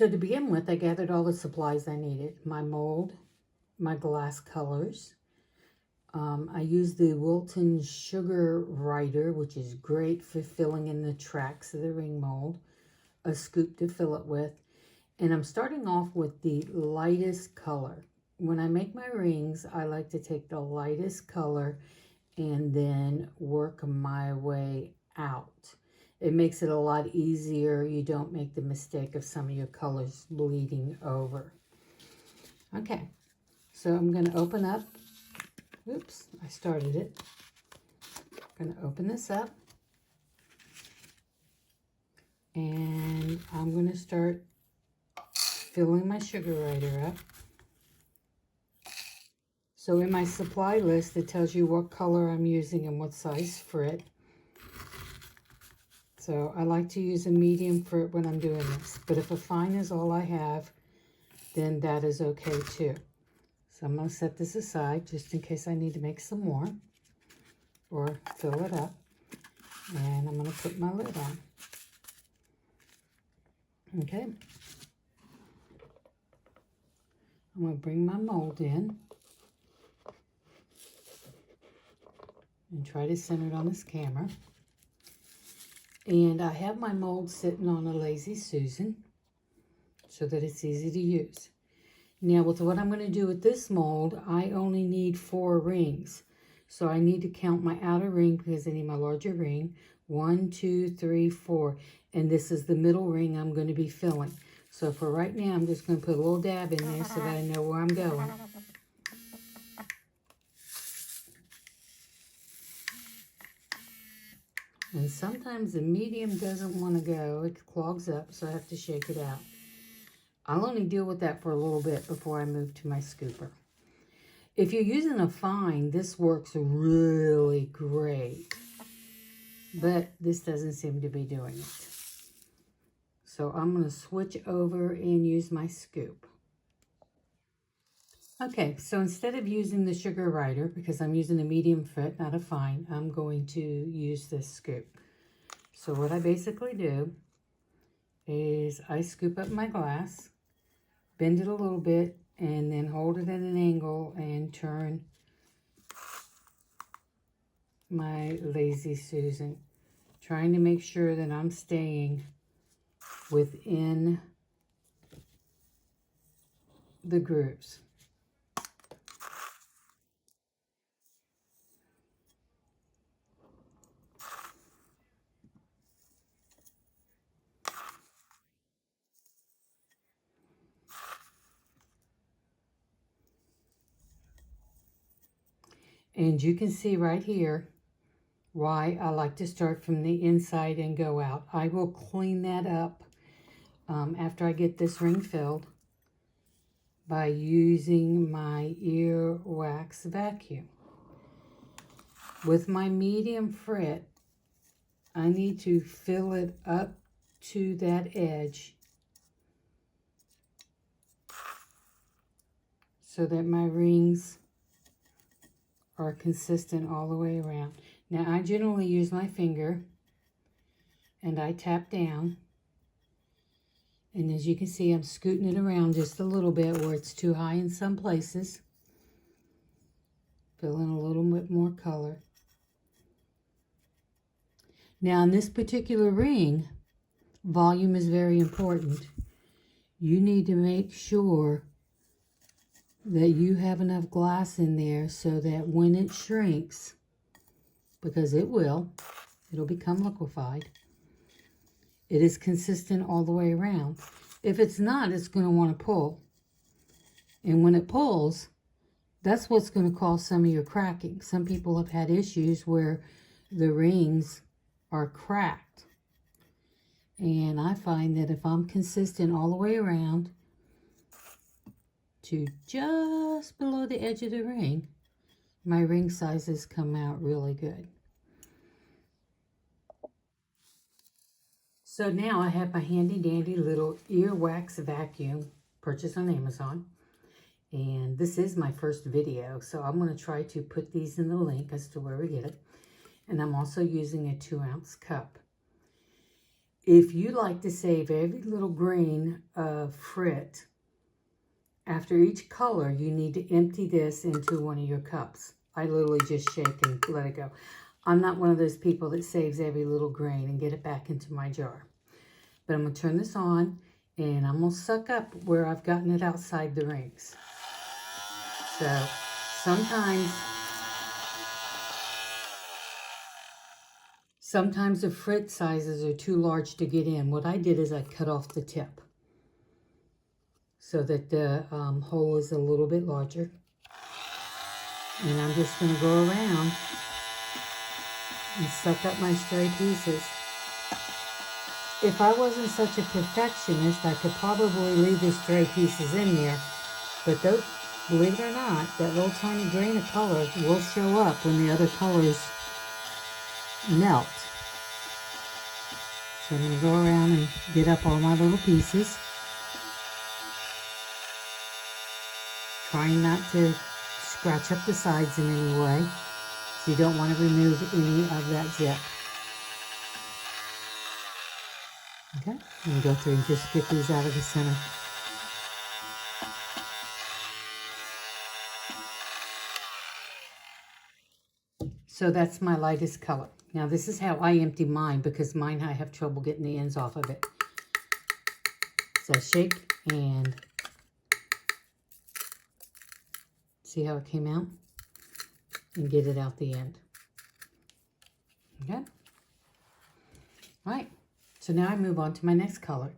So to begin with, I gathered all the supplies I needed. My mold, my glass colors. I used the Wilton Sugar Writer, which is great for filling in the tracks of the ring mold. A scoop to fill it with. And I'm starting off with the lightest color. When I make my rings, I like to take the lightest color and then work my way out. It makes it a lot easier. You don't make the mistake of some of your colors bleeding over. Okay, so I'm going to open up. Oops, I started it. I'm going to open this up. And I'm going to start filling my sugar writer up. So in my supply list, it tells you what color I'm using and what size frit. So I like to use a medium frit when I'm doing this. But if a fine is all I have, then that is okay too. So I'm going to set this aside just in case I need to make some more or fill it up. And I'm going to put my lid on. Okay. I'm going to bring my mold in and try to center it on this camera. And I have my mold sitting on a Lazy Susan so that it's easy to use. Now with what I'm going to do with this mold, I only need 4 rings. So I need to count my outer ring because I need my larger ring. 1, 2, 3, 4. And this is the middle ring I'm going to be filling. So for right now, I'm just going to put a little dab in there so that I know where I'm going. And sometimes the medium doesn't want to go. It clogs up, so I have to shake it out. I'll only deal with that for a little bit before I move to my scooper. If you're using a fine, this works really great. But this doesn't seem to be doing it. So I'm going to switch over and use my scoop. Okay, so instead of using the sugar writer, because I'm using a medium frit, not a fine, I'm going to use this scoop. So what I basically do is I scoop up my glass, bend it a little bit, and then hold it at an angle and turn my Lazy Susan, trying to make sure that I'm staying within the grooves. And you can see right here why I like to start from the inside and go out. I will clean that up after I get this ring filled by using my earwax vacuum. With my medium frit, I need to fill it up to that edge so that my rings are consistent all the way around. Now I generally use my finger and I tap down, and as you can see I'm scooting it around just a little bit where it's too high in some places. Fill in a little bit more color. Now in this particular ring, volume is very important. You need to make sure that you have enough glass in there so that when it shrinks, because it will, it'll become liquefied, it is consistent all the way around. If it's not, it's going to want to pull. And when it pulls, that's what's going to cause some of your cracking. Some people have had issues where the rings are cracked. And I find that if I'm consistent all the way around to just below the edge of the ring, my ring sizes come out really good. So now I have my handy dandy little earwax vacuum purchased on Amazon. And this is my first video, so I'm going to try to put these in the link as to where we get it. And I'm also using a 2-ounce cup. If you like to save every little grain of frit, after each color, you need to empty this into one of your cups. I literally just shake and let it go. I'm not one of those people that saves every little grain and get it back into my jar. But I'm going to turn this on, and I'm going to suck up where I've gotten it outside the rings. So sometimes the frit sizes are too large to get in. What I did is I cut off the tip so that the hole is a little bit larger. And I'm just going to go around and suck up my stray pieces. If I wasn't such a perfectionist, I could probably leave the stray pieces in there. But those, believe it or not, that little tiny grain of color will show up when the other colors melt. So I'm going to go around and get up all my little pieces. Trying not to scratch up the sides in any way. So you don't want to remove any of that zip. Okay, and go through and just get these out of the center. So that's my lightest color. Now this is how I empty mine, because mine I have trouble getting the ends off of it. So I shake and see how it came out? And get it out the end. Okay? All right. So now I move on to my next color.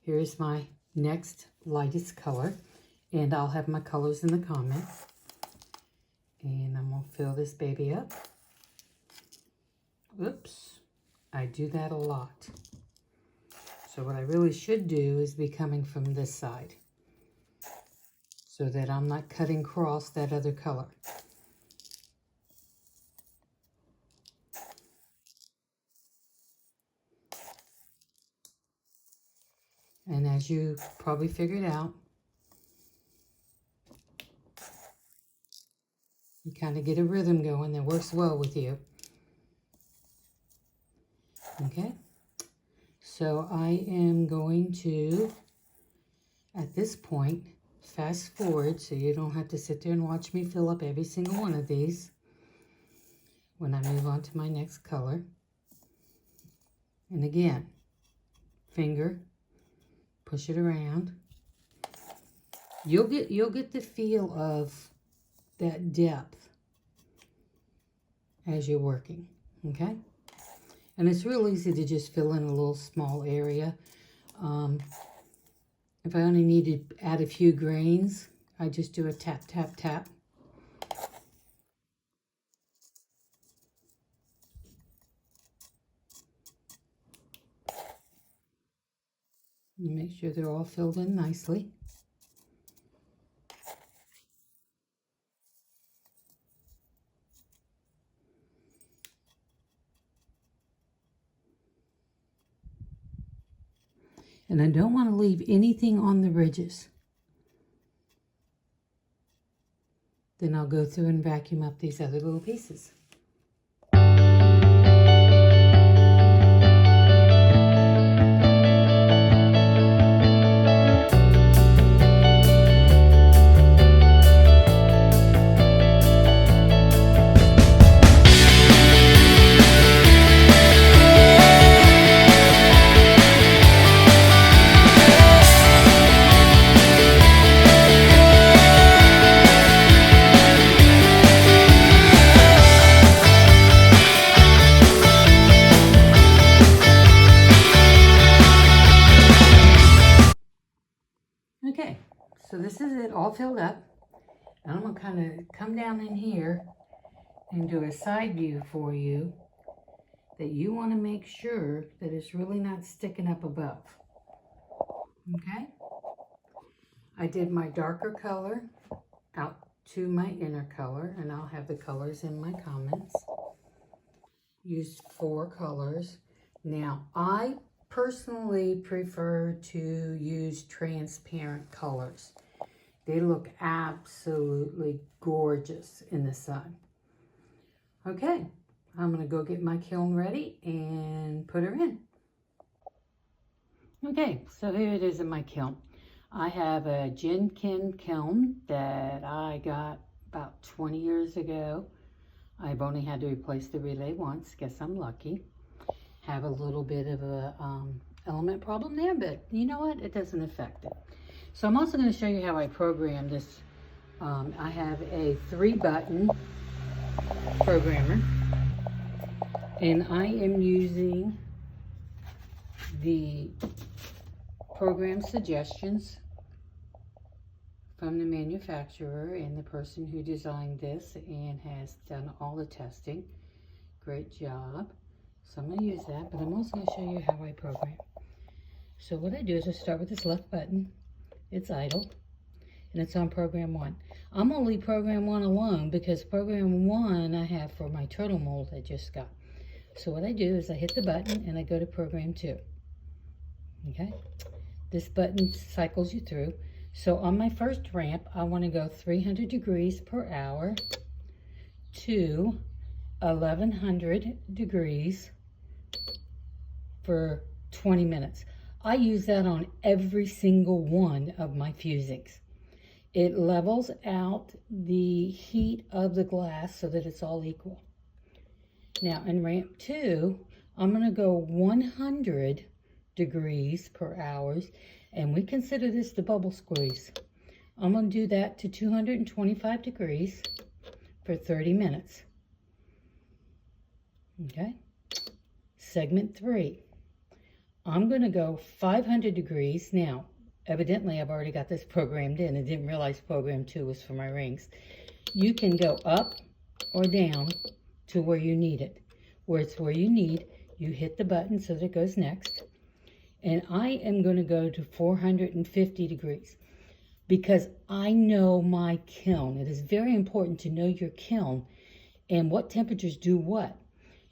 Here's my next lightest color. And I'll have my colors in the comments. And I'm going to fill this baby up. Oops. I do that a lot. So what I really should do is be coming from this side, so that I'm not cutting across that other color. And as you probably figured out, you kind of get a rhythm going that works well with you. Okay, so I am going to, at this point, fast forward so you don't have to sit there and watch me fill up every single one of these when I move on to my next color. And again, finger, push it around. You'll get the feel of that depth as you're working, okay? And it's real easy to just fill in a little small area. If I only need to add a few grains, I just do a tap, tap, tap. And make sure they're all filled in nicely. And I don't want to leave anything on the ridges. Then I'll go through and vacuum up these other little pieces. Okay, so this is it all filled up. And I'm going to kind of come down in here and do a side view for you, that you want to make sure that it's really not sticking up above. Okay? I did my darker color out to my inner color, and I'll have the colors in my comments. Used 4 colors. Now, I personally prefer to use transparent colors. They look absolutely gorgeous in the sun. Okay, I'm going to go get my kiln ready and put her in. Okay, so here it is in my kiln. I have a Jenkin kiln that I got about 20 years ago. I've only had to replace the relay once. Guess I'm lucky. Have a little bit of a element problem there, but you know what? It doesn't affect it. So I'm also going to show you how I program this. I have a 3-button programmer, and I am using the program suggestions from the manufacturer and the person who designed this and has done all the testing. Great job. So I'm going to use that, but I'm also going to show you how I program. So what I do is I start with this left button. It's idle, and it's on program 1. I'm going to leave program 1 alone because program 1 I have for my turtle mold I just got. So what I do is I hit the button and I go to program 2. Okay? This button cycles you through. So on my first ramp, I want to go 300 degrees per hour to 1100 degrees for 20 minutes. I use that on every single one of my fusings. It levels out the heat of the glass so that it's all equal. Now in ramp 2, I'm going to go 100 degrees per hour, and we consider this the bubble squeeze. I'm going to do that to 225 degrees for 30 minutes. Okay. Segment 3. I'm going to go 500 degrees. Now, evidently, I've already got this programmed in and didn't realize program 2 was for my rings. You can go up or down to where you need it. Where it's where you need, you hit the button so that it goes next. And I am going to go to 450 degrees because I know my kiln. It is very important to know your kiln and what temperatures do what.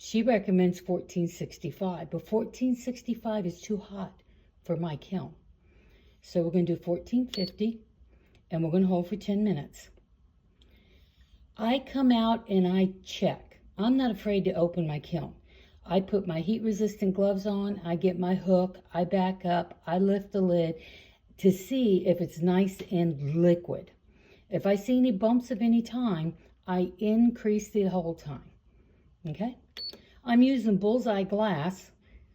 She recommends 1465, but 1465 is too hot for my kiln. So we're going to do 1450, and we're going to hold for 10 minutes. I come out and I check. I'm not afraid to open my kiln. I put my heat-resistant gloves on, I get my hook, I back up, I lift the lid to see if it's nice and liquid. If I see any bumps of any time, I increase the hold time. Okay? I'm using bullseye glass,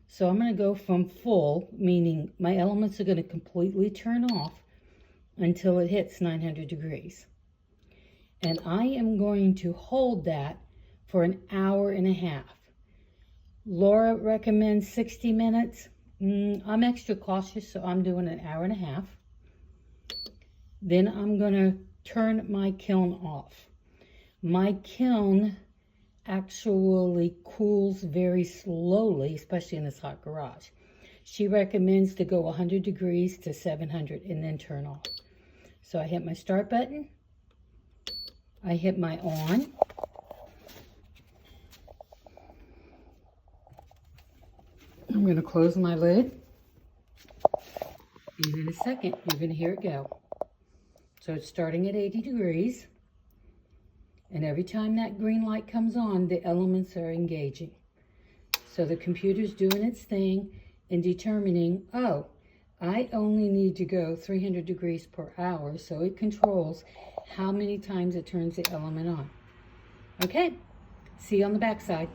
so I'm going to go from full, meaning my elements are going to completely turn off until it hits 900 degrees. And I am going to hold that for an hour and a half. Laura recommends 60 minutes. I'm extra cautious, so I'm doing an hour and a half. Then I'm going to turn my kiln off. My kiln actually cools very slowly, especially in this hot garage. She recommends to go 100 degrees to 700 and then turn off. So I hit my start button. I hit my on. I'm going to close my lid. And in a second, you're going to hear it go. So it's starting at 80 degrees. And every time that green light comes on, the elements are engaging. So the computer's doing its thing and determining, oh, I only need to go 300 degrees per hour, so it controls how many times it turns the element on. Okay, see you on the back side.